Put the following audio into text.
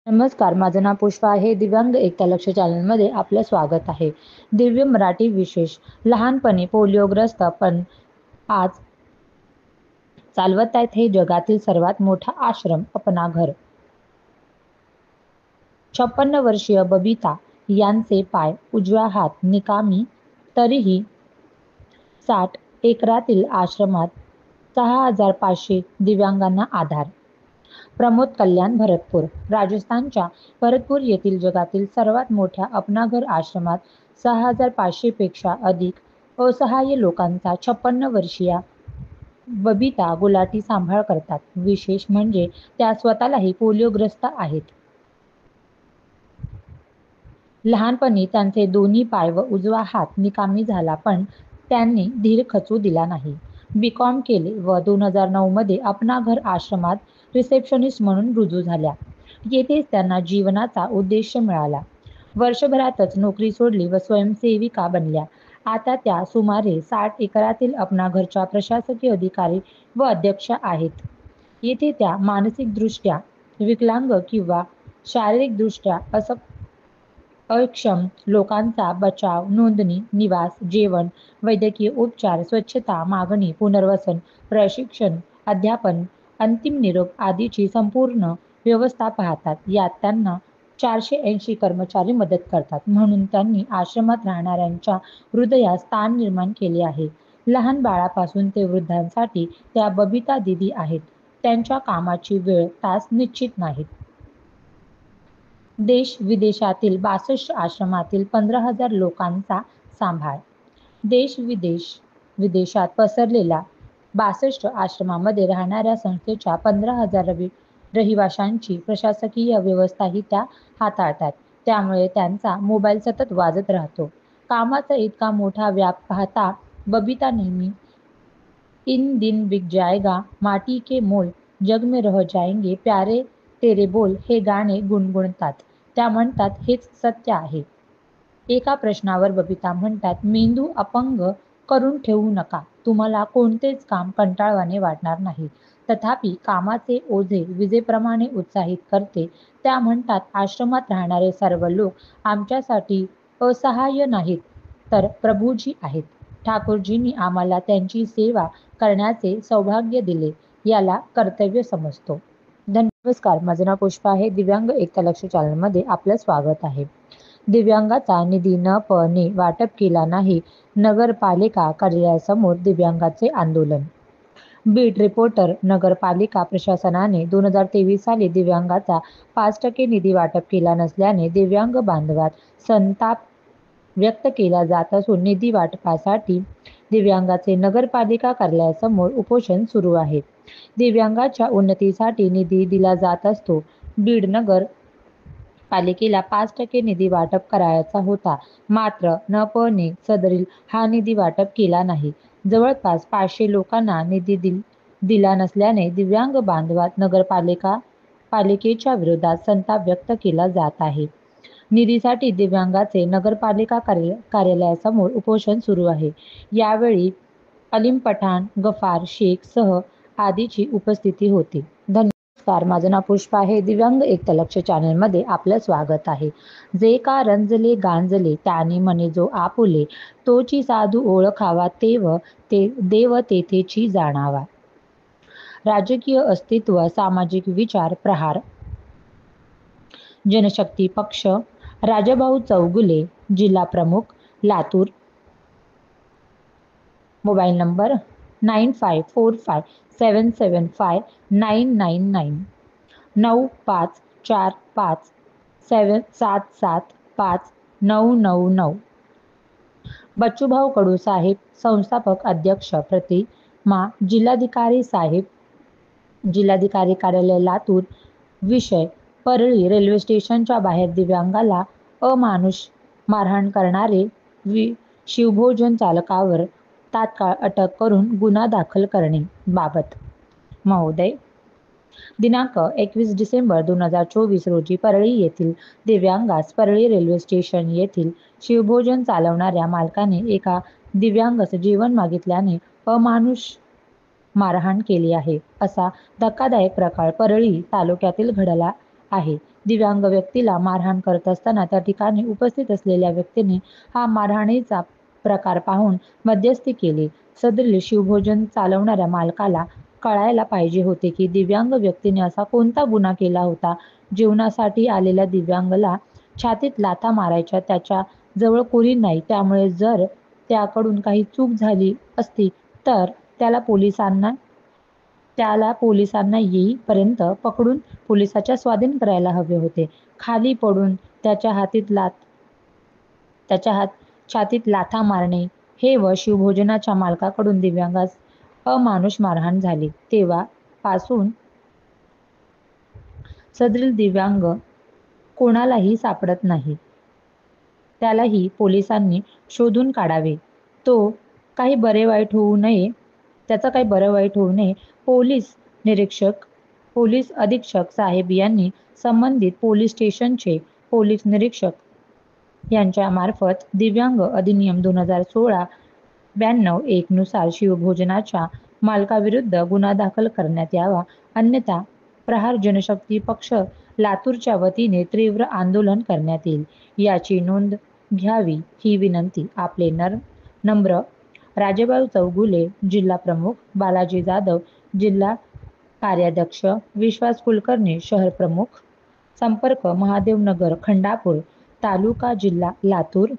नमस्कार, माझं नाव पुष्पा आहे. दिव्यांग एकता लक्ष चॅनलमध्ये आपलं स्वागत आहे. दिव्य मराठी विशेष. लहानपणी पोलिओग्रस्त पण आज चालवत आहेत हे जगातील सर्वात मोठा आश्रम अपना घर. 56 वर्षीय बबिता यांचे पाय उजवा हात निकामी, तरीही 60 एकरातील आश्रमात 6500 दिव्यांगांना आधार. प्रमोद कल्याण भरतपूर. राजस्थानच्या भरतपूर येथील जगातील सर्वात मोठ्या अपना घर आश्रमात 6500 पेक्षा अधिक असहाय्य लोकांचा 56 वर्षीय बबिता गुलाटी सांभाळ करतात. विशेष म्हणजे त्या स्वतःलाही पोलिओग्रस्त आहेत. लहानपणी त्यांचे दोन्ही पाय व उजवा हात निकामी झाला, पण त्यांनी धीर खचू दिला नाही. बी.कॉम केले व 2009 मध्ये अपना घर आश्रमात रिसेप्शनिस्ट म्हणून रुजू झाल्या. येथेच त्यांना जीवनाचा उद्देश मिळाला. वर्षभरातच नोकरी सोडली व स्वयंसेविका बनल्या. आता त्या सुमारे 60 एकरातील अपना घरच्या प्रशासकीय अधिकारी व अध्यक्षा आहेत. येथे त्या मानसिकदृष्ट्या विकलांग किंवा शारीरिकदृष्ट्या अक्षम लोकांचा बचाव, नोंदणी, निवास, जेवण, वैद्यकीय उपचार, स्वच्छता, मागणी, पुनर्वसन, प्रशिक्षण, अध्यापन, अंतिम निरोप आदीची संपूर्ण व्यवस्था पाहतात. यात त्यांना 480 कर्मचारी मदत करतात. म्हणून त्यांनी आश्रमात राहणाऱ्यांच्या हृदयात स्थान निर्माण केले आहे. लहान बाळापासून ते वृद्धांसाठी त्या बबिता दीदी आहेत. त्यांच्या कामाची वेळ, तास निश्चित नाहीत. देश विदेशातील 62 आश्रमातील 15,000 लोकांचा सांभाळ. विदेशात पसरलेल्या 62 आश्रमामध्ये राहणाऱ्या संस्थेच्या 15,000 रहिवाशांची प्रशासकीय व्यवस्थाही त्या हाताळतात. त्यामुळे त्यांचा मोबाईल सतत वाजत राहतो. कामाचा इतका मोठा व्याप पाहता बबिता नेहमी इन दिन बिक जाएगा, माटी के मोल, जग में रह जाएंगे, प्यारे तेरे बोल हे गाणे गुणगुणतात. त्या म्हणतात, हेच सत्य आहे. एका प्रश्नावर बबिता म्हणतात, मेंदू अपंग करून ठेवू नका. तुम्हाला कोणतेच काम कंटाळवाणे वाटणार नाही. तथापि कामाचे ओझे विजेप्रमाणे उत्साहित करते. त्या म्हणतात, आश्रमात राहणारे सर्व लोक आमच्यासाठी असहाय्य नाहीत, तर प्रभूजी आहेत. ठाकूरजींनी आम्हाला त्यांची सेवा करण्याचे सौभाग्य दिले, याला कर्तव्य समजतो. नमस्कार, माझं नाव पुष्पा आहे. दिव्यांग एकता लक्ष चॅनलमध्ये आपलं स्वागत आहे. दिव्यांगाचा निधी न वाटप केला नाही, नगरपालिका कार्यालयासमोर दिव्यांगाचे आंदोलन. बीड रिपोर्टर. नगरपालिका प्रशासनाने 2023 साली दिव्यांगाचा 5% निधी वाटप केला नसल्याने दिव्यांग बांधवात संताप व्यक्त केला जात असून निधी वाटपासाठी दिव्यांगाचे नगरपालिका कार्यालयासमोर उपोषण सुरू आहे. दिव्यांगाच्या उन्नतीसाठी निधी दिला जात असतो. बीड नगर पालिकेला 5% निधी वाटप करायचा होता, मात्र ने सदरील हा निधी वाटप केला नाही. जवळपास 500 लोकांना निधी दिला नसल्याने दिव्यांग बांधवात पालिकेच्या विरोधात संताप व्यक्त केला जात आहे. निधीसाठी दिव्यांगाचे नगरपालिका कार्यालयासमोर उपोषण सुरू आहे. यावेळी अलीम पठाण, गफार शेख सह आदींची उपस्थिती होती. नमस्कार, माझं नाव पुष्पा आहे. दिव्यांग एकता लक्ष चॅनलमध्ये आपलं स्वागत आहे. जे का रंजले गांजले त्याने म्हणे जो आपुले, तोची साधू ओळखावा देव तेथेची जाणावा. राजकीय अस्तित्व, सामाजिक विचार प्रहार. जनशक्ती पक्ष. राजाभाऊ चौगुले, जिल्हा प्रमुख, लातूर. Mobile number 9545775999 9545775999. बच्चूभाऊ कडू साहेब, संस्थापक अध्यक्ष, प्रतिमा जिल्हाधिकारी साहेब, जिल्हाधिकारी कार्यालय लातूर. विषय: परळी रेल्वे स्टेशनच्या बाहेर दिव्यांगाला अमानुष मारहाण करणारे शिवभोजन चालकावर तात्काळ अटक करून गुन्हा दाखल करणे. बाबत महोदय, दिनांक 21 डिसेंबर 2024 रोजी परळी येथील दिव्यांगास परळी रेल्वे स्टेशन येथील शिवभोजन चालवणाऱ्या मालकाने एका दिव्यांगास जेवण मागितल्याने अमानुष मारहाण केली आहे, असा धक्कादायक प्रकार परळी तालुक्यातील घडला आहे. दिव्यांग व्यक्तीला मारहाण करत असताना त्या ठिकाणी उपस्थित असलेल्या व्यक्तीने हा मारहाणीचा प्रकार पाहून मध्यस्थी केली. सदरील शिवभोजन चालवणाऱ्या मालकाला कळायला पाहिजे होते की दिव्यांग व्यक्तीने असा कोणता गुन्हा केला होता. जेवणासाठी आलेल्या दिव्यांगला छातीत लाथा मारायच्या त्याच्या जवळ कोणी नाही. त्यामुळे जर त्याकडून काही चूक झाली असती तर त्याला पोलिसांना येईपर्यंत पकडून पोलिसाच्या स्वाधीन करायला हवे होते. खाली पडून त्याच्या छातीत लाथा मारणे हे व शिवभोजनाच्या मालकाकडून दिव्यांगास अमानुष मारहाण झाली. तेव्हापासून सदरील दिव्यांग कोणालाही सापडत नाही. त्यालाही पोलिसांनी शोधून काढावे. काही बरे वाईट होऊ नये त्याचं काही बरं वाईट होऊ नये. पोलीस अधीक्षक साहेब यांनी संबंधित पोलीस स्टेशनचे पोलीस निरीक्षक यांच्या मार्फत दिव्यांग अधिनियम 2016-92 नुसार शिवभोजनाच्या मालकाविरुद्ध गुन्हा दाखल करण्यात यावा. अन्यथा प्रहार जनशक्ती पक्ष लातूरच्या वतीने तीव्र आंदोलन करण्यात येईल, याची नोंद घ्यावी ही विनंती. आपले नम्र राजेभाऊ चौगुले, जिल्हा प्रमुख, बालाजी जाधव, जिल्हा कार्याध्यक्ष, विश्वास कुलकर्णी, शहर प्रमुख, संपर्क महादेवनगर, खंडापूर तालुका, जिल्हा लातूर.